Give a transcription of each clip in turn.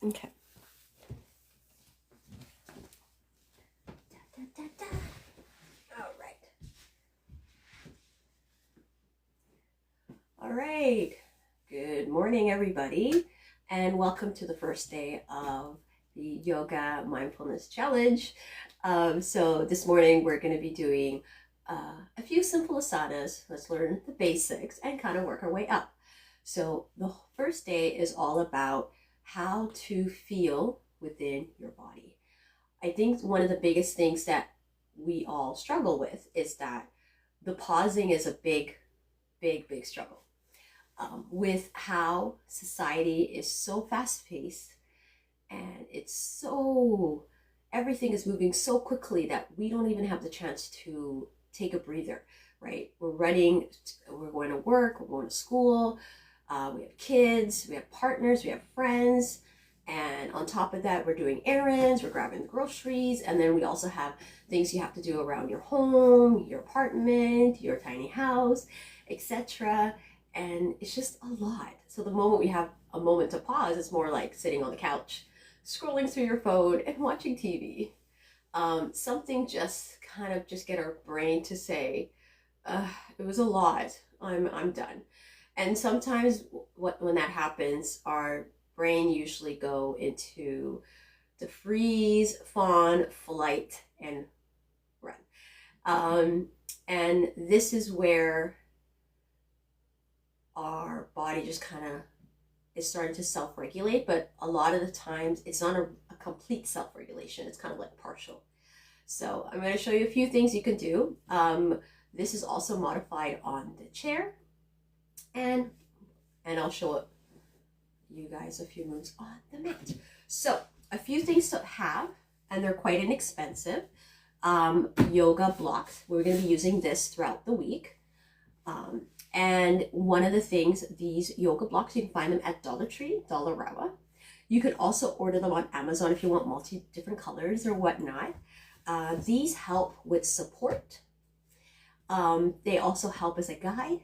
Okay. All right. All right. Good morning, everybody, and welcome to the first day of the Yoga Mindfulness Challenge. So this morning we're going to be doing a few simple asanas. Let's learn the basics and kind of work our way up. So the first day is all about how to feel within your body. I think one of the biggest things that we all struggle with is that the pausing is a big struggle. With how society is so fast-paced and everything is moving so quickly that we don't even have the chance to take a breather, right? We're running, we're going to work, we're going to school, we have kids, we have partners, we have friends, and on top of that, we're doing errands, we're grabbing the groceries, and then we also have things you have to do around your home, your apartment, your tiny house, etc. And it's just a lot. So the moment we have a moment to pause, it's more like sitting on the couch, scrolling through your phone and watching TV. Something just kind of just get our brain to say, it was a lot, I'm done. And sometimes when that happens, our brain usually go into the freeze, fawn, flight, and run. And this is where our body just kind of is starting to self-regulate, but a lot of the times it's not a complete self-regulation. It's kind of like partial. So I'm going to show you a few things you can do. This is also modified on the chair, and I'll show you guys a few moves on the mat. So a few things to have, and they're quite inexpensive. Yoga blocks. We're going to be using this throughout the week. And one of the things, these yoga blocks, you can find them at Dollar Tree, Dollarama. You can also order them on Amazon if you want different colors or whatnot. These help with support. They also help as a guide.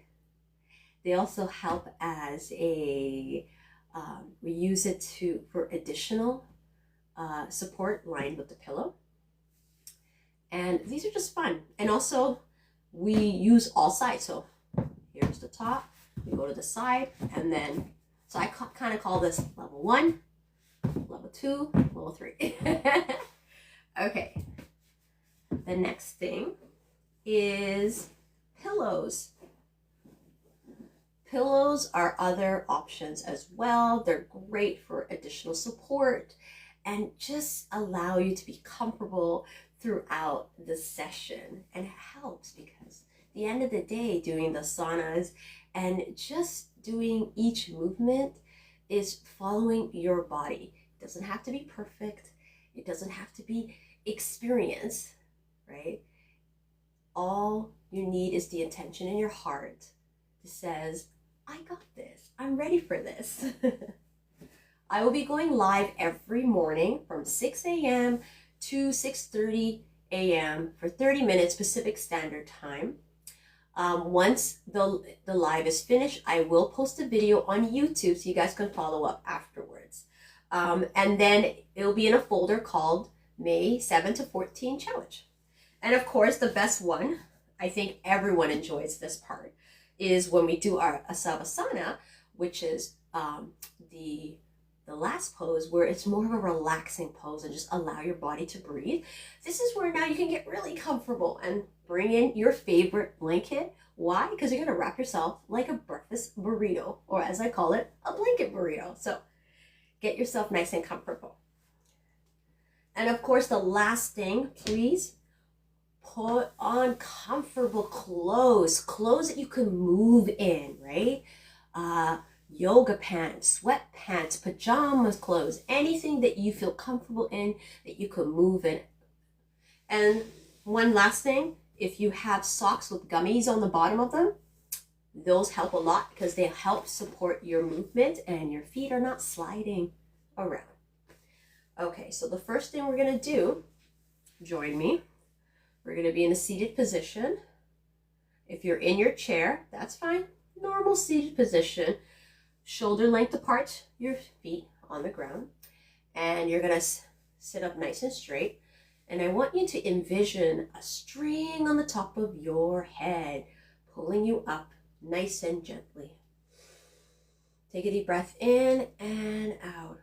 They also help as we use it for additional support lined with the pillow. And these are just fun. And also we use all sides. So here's the top, we go to the side, and then, so I kind of call this level 1, level 2, level 3. Okay, the next thing is pillows. Pillows are other options as well. They're great for additional support and just allow you to be comfortable throughout the session. And it helps because at the end of the day, doing the asanas and just doing each movement is following your body. It doesn't have to be perfect. It doesn't have to be experience, right? All you need is the intention in your heart that says, I got this. I'm ready for this. I will be going live every morning from 6 a.m. to 6:30 a.m. for 30 minutes Pacific Standard Time. Once the live is finished, I will post a video on YouTube so you guys can follow up afterwards. And then it'll be in a folder called May 7 to 14 Challenge. And of course, the best one, I think everyone enjoys this part, is when we do our Savasana, which is the last pose where it's more of a relaxing pose and just allow your body to breathe. This is where now you can get really comfortable and bring in your favorite blanket. Why? Because you're going to wrap yourself like a breakfast burrito, or as I call it, a blanket burrito. So get yourself nice and comfortable. And of course, the last thing, please put on comfortable clothes that you can move in, right? Yoga pants, sweatpants, pajamas clothes, anything that you feel comfortable in that you can move in. And one last thing, if you have socks with gummies on the bottom of them, those help a lot because they help support your movement and your feet are not sliding around. Okay, so the first thing we're going to do, join me. We're going to be in a seated position. If you're in your chair, that's fine. Normal seated position. Shoulder length apart, your feet on the ground. And you're gonna sit up nice and straight. And I want you to envision a string on the top of your head, pulling you up nice and gently. Take a deep breath in and out.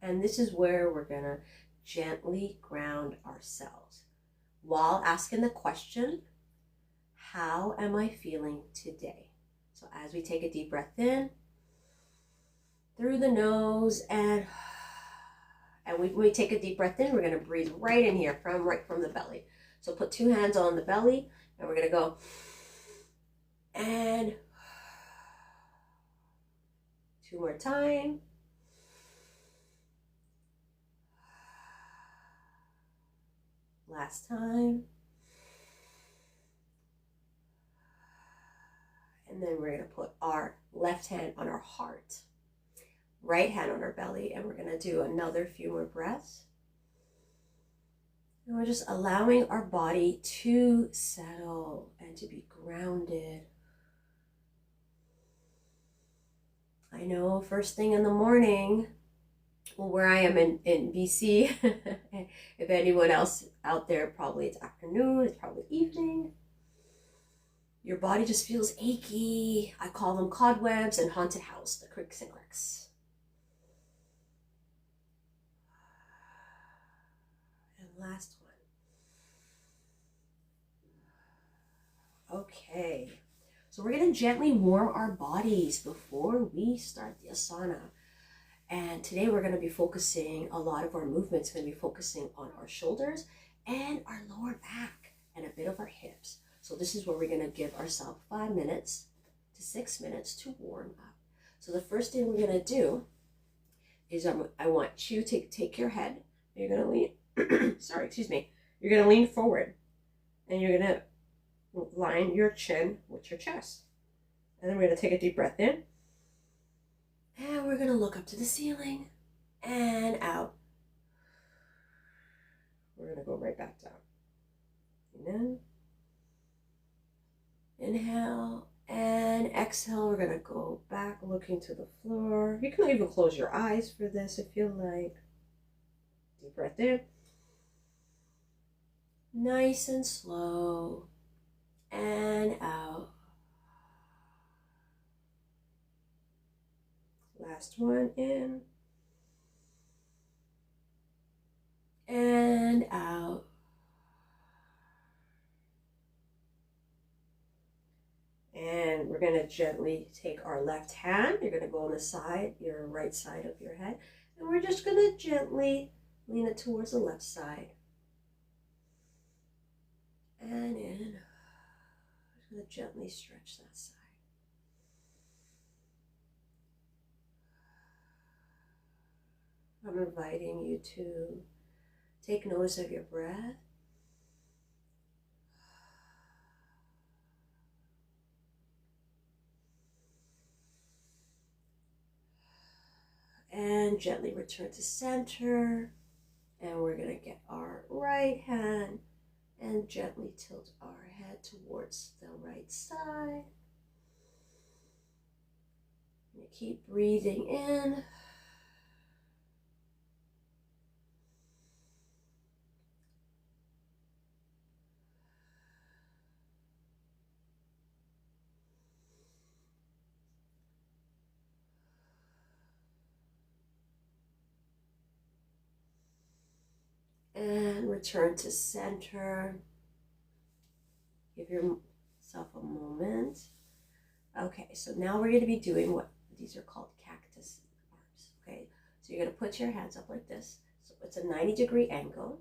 And this is where we're gonna gently ground ourselves while asking the question, how am I feeling today? So as we take a deep breath in through the nose, and when we take a deep breath in, we're going to breathe right in here, right from the belly. So put 2 hands on the belly, and we're going to go, and 2 more time. Last time. And then we're going to put our left hand on our heart, right hand on our belly, and we're going to do another few more breaths. And we're just allowing our body to settle and to be grounded. I know first thing in the morning, well, where I am in BC, if anyone else out there, probably it's afternoon, it's probably evening. Your body just feels achy. I call them cobwebs and haunted house, the creaks and cracks. Last one. Okay, so we're going to gently warm our bodies before we start the asana. And today we're going to be focusing, a lot of our movements going to be focusing on our shoulders and our lower back and a bit of our hips. So this is where we're going to give ourselves 5 minutes to 6 minutes to warm up. So the first thing we're going to do is I want you to take your head. You're going to lean. You're going to lean forward, and you're going to line your chin with your chest. And then we're going to take a deep breath in, and we're going to look up to the ceiling and out. We're going to go right back down. And then inhale and exhale. We're going to go back looking to the floor. You can even close your eyes for this if you like. Deep breath in. Nice and slow, and out. Last one, in and out. And we're going to gently take our left hand. You're going to go on the side, your right side of your head, and we're just going to gently lean it towards the left side. And in. Just going to gently stretch that side. I'm inviting you to take notice of your breath. And gently return to center. And we're going to get our right hand and gently tilt our head towards the right side. And keep breathing in. And return to center. Give yourself a moment. Okay, so now we're going to be doing what these are called cactus arms. Okay, so you're going to put your hands up like this. So it's a 90-degree angle.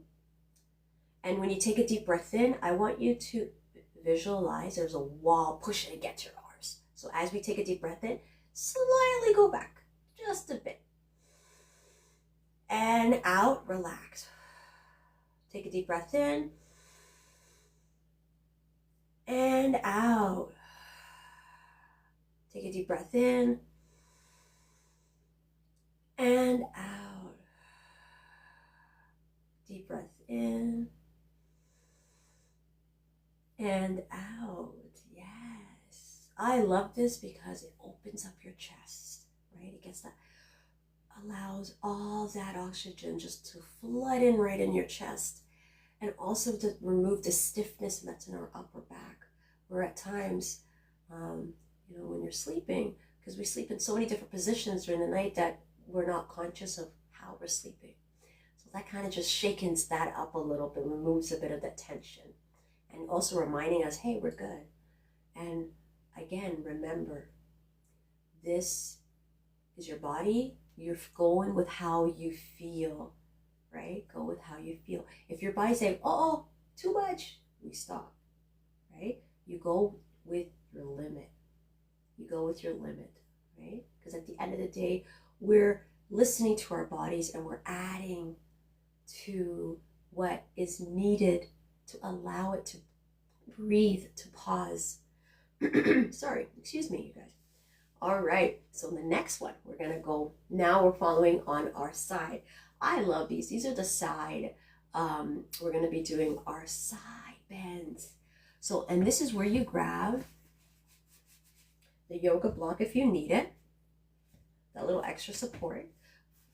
And when you take a deep breath in, I want you to visualize there's a wall pushing against your arms. So as we take a deep breath in, slightly go back, just a bit. And out, relax. Take a deep breath in and out. Take a deep breath in and out. Deep breath in and out. Yes. I love this because it opens up your chest, right? It gets that, allows allows all that oxygen just to flood in right in your chest, and also to remove the stiffness that's in our upper back, where at times, when you're sleeping, because we sleep in so many different positions during the night that we're not conscious of how we're sleeping. So that kind of just shakens that up a little bit, removes a bit of that tension, and also reminding us, hey, we're good. And again, remember, this is your body. You're going with how you feel, right? Go with how you feel. If your body's saying, oh, too much, we stop, right? You go with your limit. You go with your limit, right? Because at the end of the day, we're listening to our bodies and we're adding to what is needed to allow it to breathe, to pause. Sorry, excuse me, you guys. All right, so the next one, we're gonna go, now we're following on our side. I love these. These are the side, we're gonna be doing our side bends. So, and this is where you grab the yoga block if you need it, that little extra support.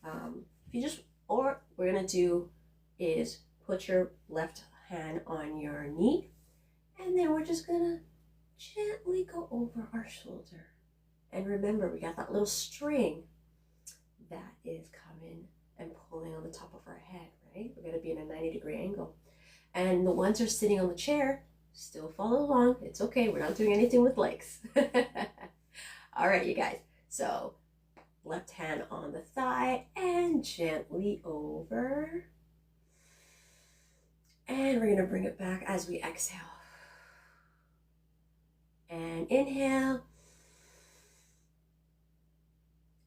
If you just, or we're gonna do is put your left hand on your knee, and then we're just gonna gently go over our shoulder. And remember, we got that little string that is coming and pulling on the top of our head, right? We're gonna be in a 90-degree angle. And the ones who are sitting on the chair, still follow along. It's okay, we're not doing anything with legs. All right, you guys. So left hand on the thigh and gently over. And we're gonna bring it back as we exhale. And inhale.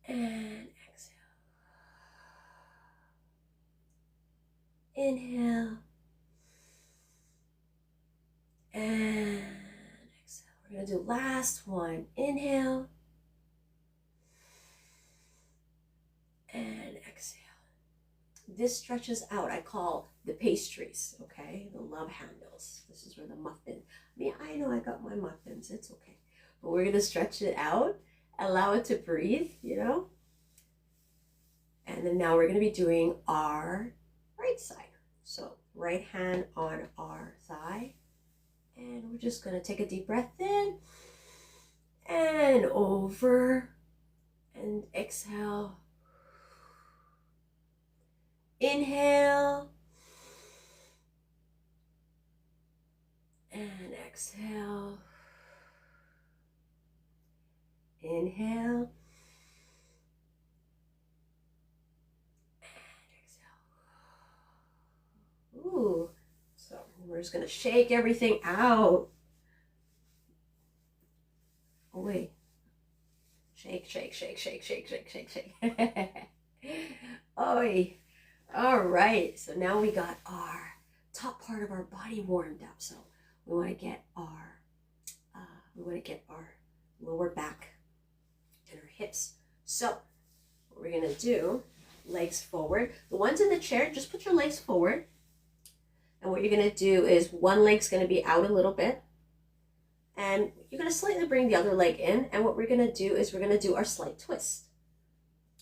And exhale. Inhale. And exhale. We're going to do last one. Inhale. And exhale. This stretches out. I call the pastries, okay? The love handles. This is where the muffin. I know I got my muffins. It's okay. But we're going to stretch it out. Allow it to breathe, And then now we're going to be doing our right side. So right hand on our thigh. And we're just going to take a deep breath in and over and exhale. Inhale and exhale. Inhale and exhale. Ooh. So we're just going to shake everything out. Oh, wait. Shake, shake, shake, shake, shake, shake, shake, shake. Oi. All right. So now we got our top part of our body warmed up. So we want to get our lower back and our hips. So what we're going to do, legs forward. The ones in the chair, just put your legs forward. And what you're going to do is one leg's going to be out a little bit. And you're going to slightly bring the other leg in. And what we're going to do is we're going to do our slight twist.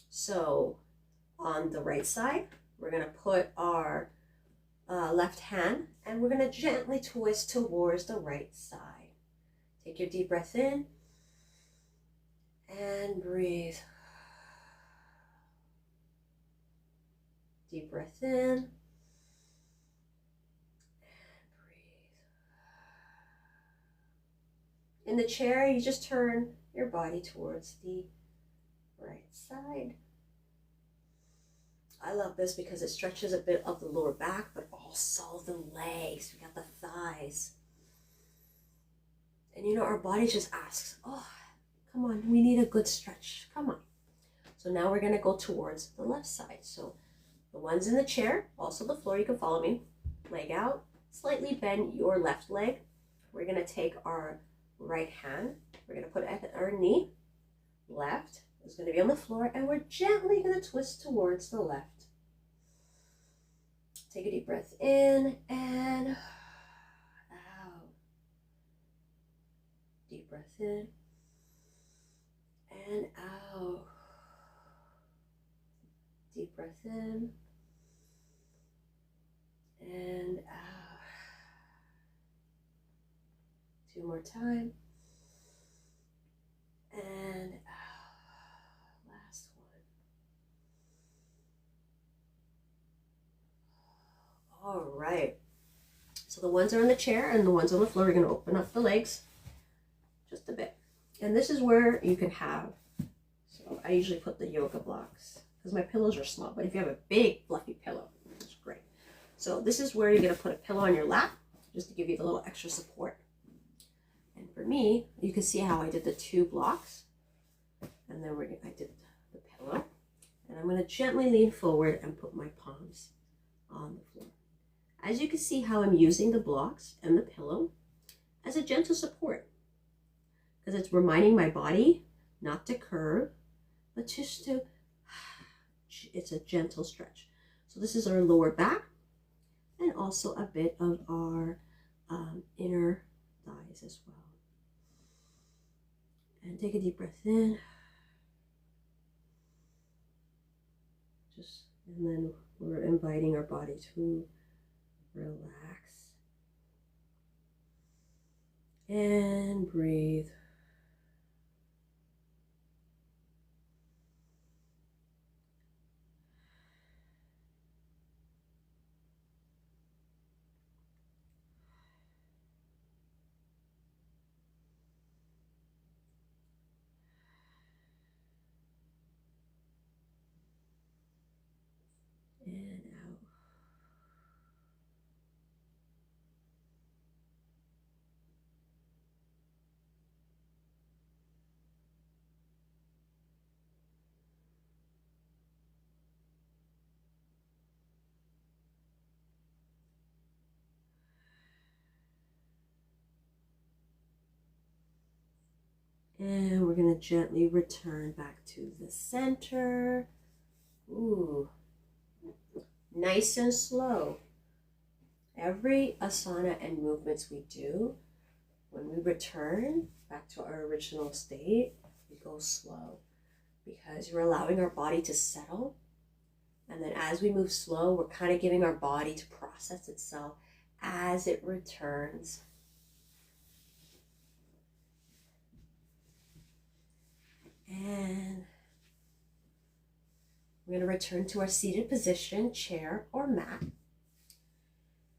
So on the right side, we're going to put our left hand and we're going to gently twist towards the right side. Take your deep breath in and breathe. Deep breath in. In the chair, you just turn your body towards the right side. I love this because it stretches a bit of the lower back, but also the legs. We got the thighs. And our body just asks, oh, come on, we need a good stretch. Come on. So now we're going to go towards the left side. So the ones in the chair, also the floor, you can follow me. Leg out, slightly bend your left leg. We're going to take our right hand. We're going to put it at our knee. Left is going to be on the floor, and we're gently going to twist towards the left. Take a deep breath in and out. Deep breath in and out. Deep breath in and out. 2 more time. And out. Last one. All right. So the ones that are on the chair and the ones on the floor, we're going to open up the legs just a bit. And this is where you can have, so I usually put the yoga blocks because my pillows are small, but if you have a big fluffy pillow, it's great. So this is where you're going to put a pillow on your lap just to give you the little extra support. And for me, you can see how I did the 2 blocks. And then I did the pillow. And I'm going to gently lean forward and put my palms on the floor. As you can see how I'm using the blocks and the pillow as a gentle support. Because it's reminding my body not to curve, but just to, it's a gentle stretch. So this is our lower back and also a bit of our inner thighs as well. And take a deep breath in. And then we're inviting our body to relax. And breathe. And out. And we're going to gently return back to the center. Ooh, nice and slow. Every asana and movements we do, when we return back to our original state, we go slow because we're allowing our body to settle. And then as we move slow, we're kind of giving our body to process itself as it returns. And we're going to return to our seated position, chair or mat.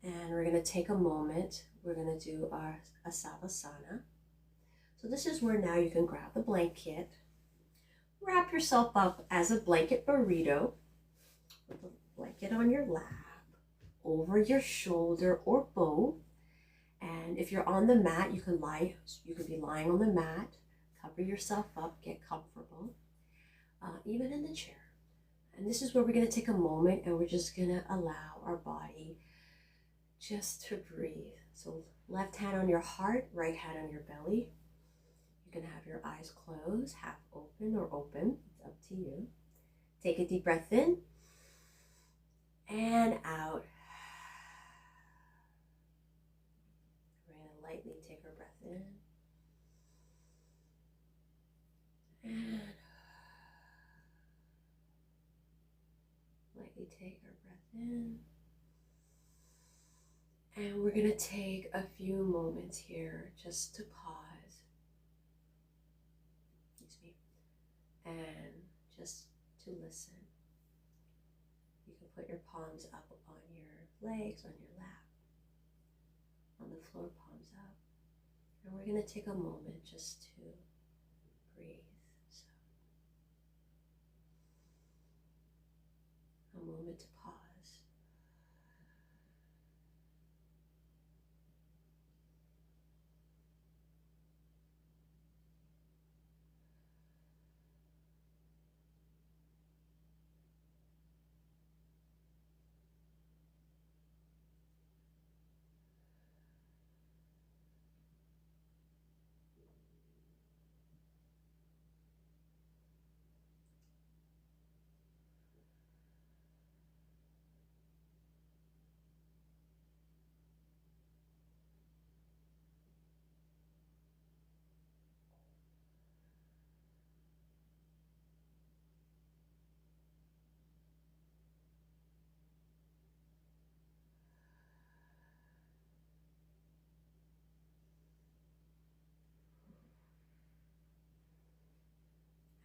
And we're going to take a moment. We're going to do our Savasana. So this is where now you can grab the blanket, wrap yourself up as a blanket burrito with a blanket on your lap, over your shoulder or both. And if you're on the mat, you can be lying on the mat, cover yourself up, get comfortable, even in the chair. And this is where we're going to take a moment and we're just going to allow our body just to breathe. So left hand on your heart, right hand on your belly. You can have your eyes closed, half open or open. It's up to you. Take a deep breath in and out. We're going to lightly take our breath in and lightly take our breath in. And we're going to take a few moments here just to pause. Excuse me. And just to listen. You can put your palms up on your legs, on your lap, on the floor, palms up. And we're going to take a moment just to breathe. So, a moment to pause.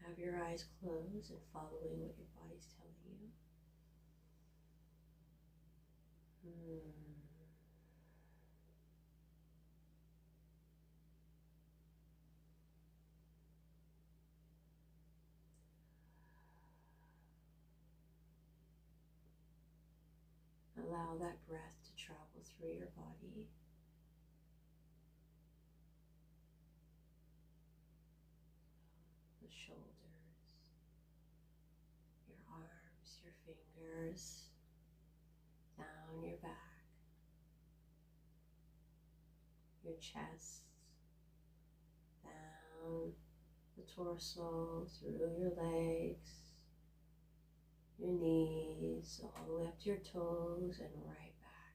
have your eyes closed and following what your body's telling you. Allow that breath to travel through your body. The shoulders, your arms, your fingers, down your back, your chest, down the torso, through your legs, your knees, all the way up to your toes and right back.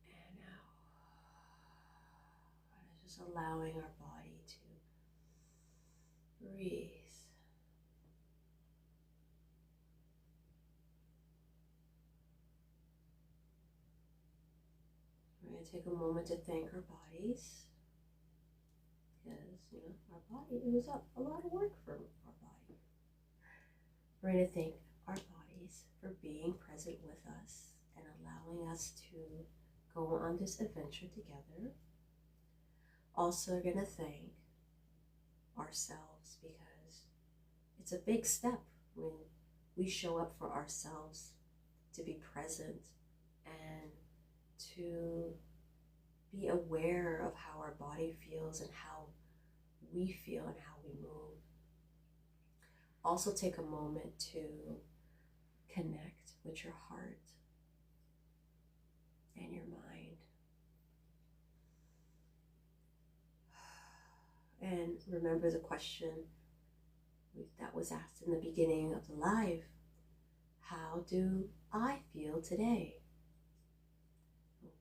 And out. Just allowing our body to breathe. We're going to take a moment to thank our bodies. Because, our body, it was a lot of work for our body. We're going to thank our bodies for being present with us and allowing us to go on this adventure together. Also, we're going to thank ourselves because it's a big step when we show up for ourselves to be present and to be aware of how our body feels and how we feel and how we move. Also take a moment to connect with your heart and your mind. And remember the question that was asked in the beginning of the live. How do I feel today?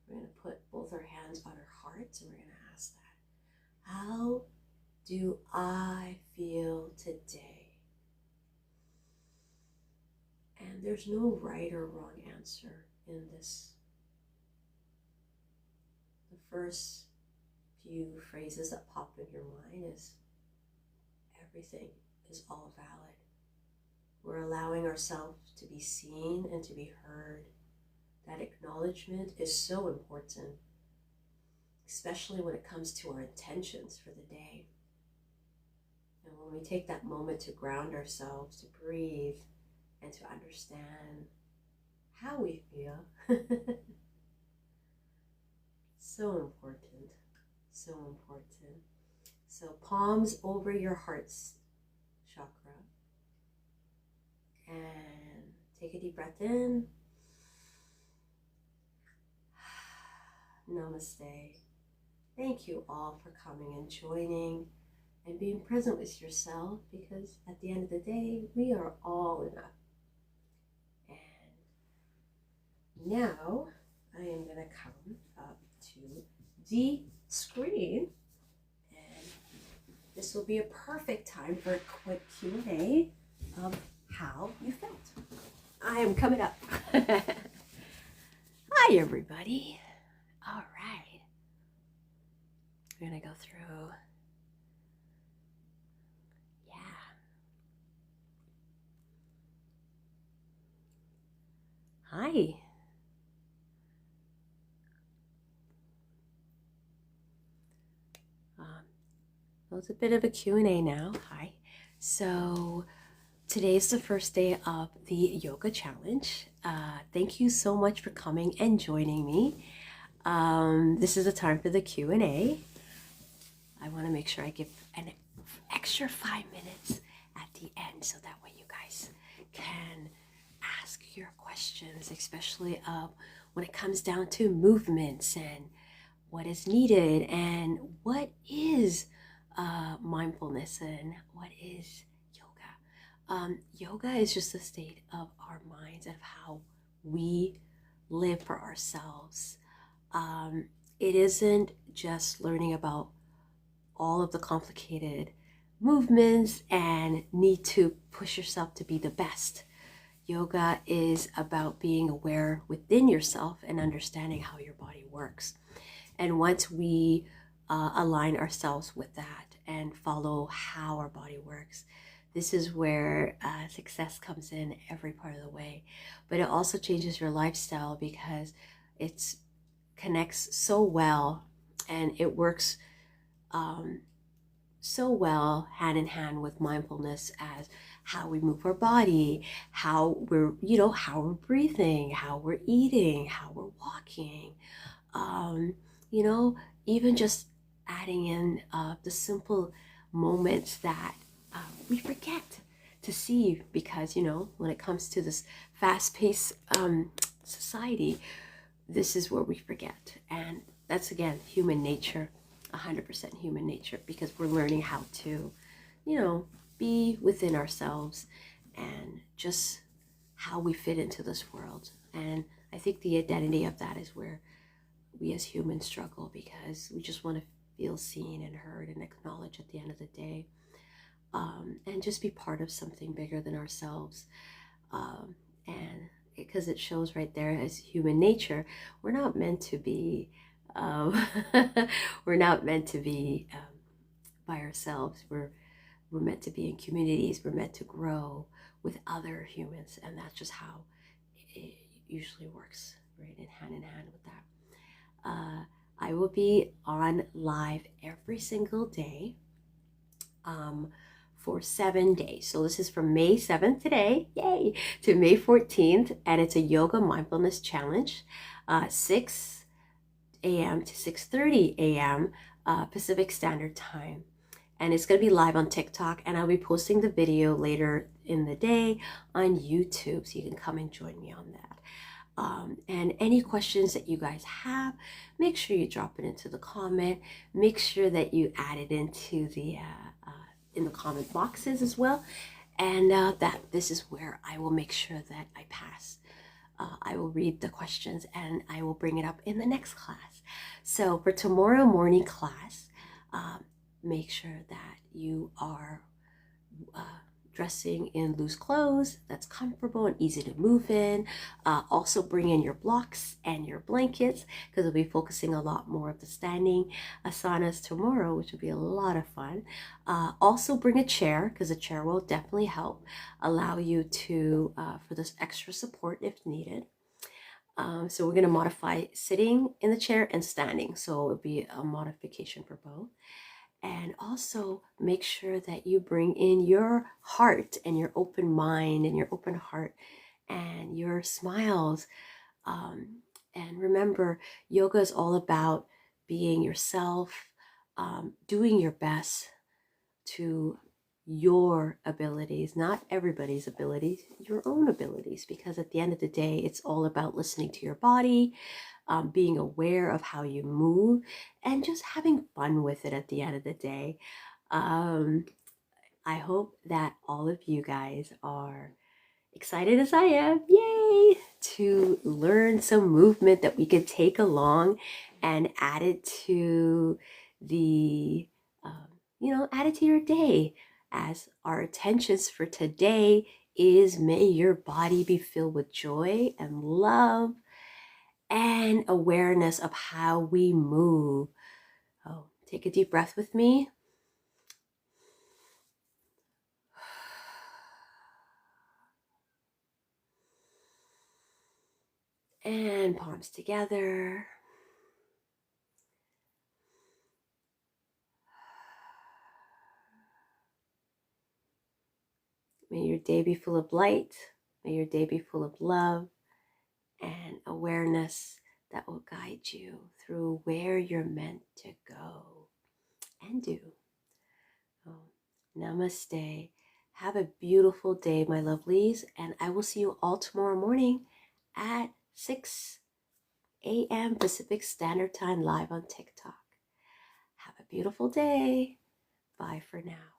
We're going to put both our hands on our hearts and we're going to ask that. How do I feel today? And there's no right or wrong answer in this. The first few phrases that pop in your mind is everything is all valid. We're allowing ourselves to be seen and to be heard. That acknowledgement is so important, especially when it comes to our intentions for the day. And when we take that moment to ground ourselves, to breathe, and to understand how we feel. So important, so important. So palms over your heart's chakra. And take a deep breath in. Namaste. Thank you all for coming and joining and being present with yourself, because at the end of the day, we are all enough. And now I am going to come up to the screen, and this will be a perfect time for a quick Q&A of how you felt. I am coming up. Hi, everybody. All right. We're going to go through. Hi. Well, it's a bit of a Q&A now. Hi. So today's the first day of the yoga challenge. Thank you so much for coming and joining me. This is the time for the Q&A. I want to make sure I give an extra 5 minutes at the end so that way you guys can ask your questions, especially when it comes down to movements and what is needed and what is mindfulness and what is yoga. Yoga is just a state of our minds and of how we live for ourselves. It isn't just learning about all of the complicated movements and need to push yourself to be the best. Yoga is about being aware within yourself and understanding how your body works. And once we align ourselves with that and follow how our body works. This is where success comes in every part of the way. But it also changes your lifestyle because it connects so well, and it works so well hand in hand with mindfulness as how we move our body, how how we're breathing, how we're eating, how we're walking. Um, you know, even just adding in the simple moments that we forget to see because, when it comes to this fast-paced society, this is where we forget. And that's, again, human nature, 100% human nature, because we're learning how to, be within ourselves and just how we fit into this world. And I think the identity of that is where we as humans struggle, because we just want to feel seen and heard and acknowledged at the end of the day, and just be part of something bigger than ourselves. And because it shows right there as human nature, we're not meant to be we're not meant to be by ourselves. We're meant to be in communities. We're meant to grow with other humans, and that's just how it usually works, right? In hand with that. I will be on live every single day for 7 days. So this is from May 7th today, yay, to May 14th, and it's a yoga mindfulness challenge, 6 a.m. to 6:30 a.m. Pacific Standard Time. And it's going to be live on TikTok, and I'll be posting the video later in the day on YouTube, so you can come and join me on that. And any questions that you guys have, make sure you drop it into the comment. Make sure that you add it into the in the comment boxes as well, and that this is where I will make sure that I pass. I will read the questions and I will bring it up in the next class. So for tomorrow morning class, make sure that you are dressing in loose clothes that's comfortable and easy to move in. Also bring in your blocks and your blankets, because we'll be focusing a lot more of the standing asanas tomorrow, which will be a lot of fun. Also bring a chair, because a chair will definitely help allow you to for this extra support if needed. So we're going to modify sitting in the chair and standing, so it'll be a modification for both. And also make sure that you bring in your heart and your open mind and your open heart and your smiles. And remember, yoga is all about being yourself, doing your best to your abilities, not everybody's abilities, your own abilities, because at the end of the day, it's all about listening to your body, being aware of how you move, and just having fun with it at the end of the day. I hope that all of you guys are excited as I am, yay, to learn some movement that we could take along and add it to the, add it to your day, as our intentions for today is may your body be filled with joy and love and awareness of how we move. Oh, take a deep breath with me. And palms together. May your day be full of light. May your day be full of love and awareness that will guide you through where you're meant to go and do. Oh, namaste. Have a beautiful day, my lovelies, and I will see you all tomorrow morning at 6 a.m. Pacific Standard Time live on TikTok. Have a beautiful day. Bye for now.